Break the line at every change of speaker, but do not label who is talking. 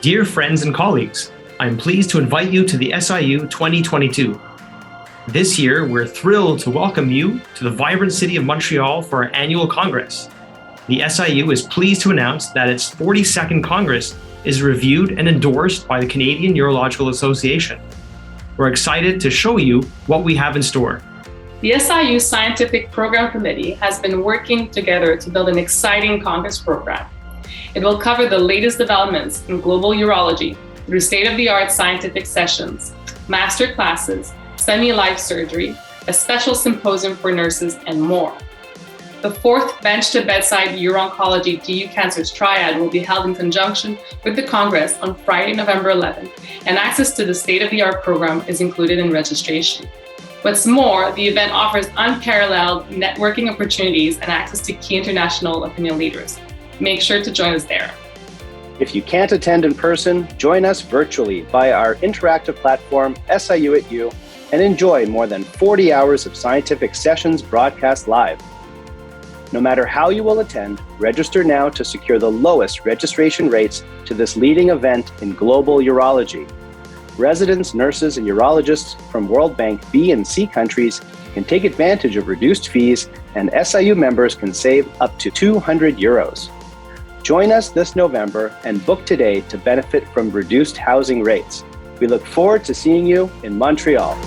Dear friends and colleagues, I'm pleased to invite you to the SIU 2022. This year, we're thrilled to welcome you to the vibrant city of Montreal for our annual Congress. The SIU is pleased to announce that its 42nd Congress is reviewed and endorsed by the Canadian Urological Association. We're excited to show you what we have in store.
The SIU Scientific Program Committee has been working together to build an exciting Congress program. It will cover the latest developments in global urology through state-of-the-art scientific sessions, master classes, semi-life surgery, a special symposium for nurses, and more. The fourth Bench-to-Bedside Uro-Oncology GU Cancers Triad will be held in conjunction with the Congress on Friday, November 11th, and access to the state-of-the-art program is included in registration. What's more, the event offers unparalleled networking opportunities and access to key international opinion leaders. Make sure to join us there.
If you can't attend in person, join us virtually via our interactive platform, SIU at U, and enjoy more than 40 hours of scientific sessions broadcast live. No matter how you will attend, register now to secure the lowest registration rates to this leading event in global urology. Residents, nurses, and urologists from World Bank B and C countries can take advantage of reduced fees, and SIU members can save up to €200. Join us this November and book today to benefit from reduced housing rates. We look forward to seeing you in Montreal.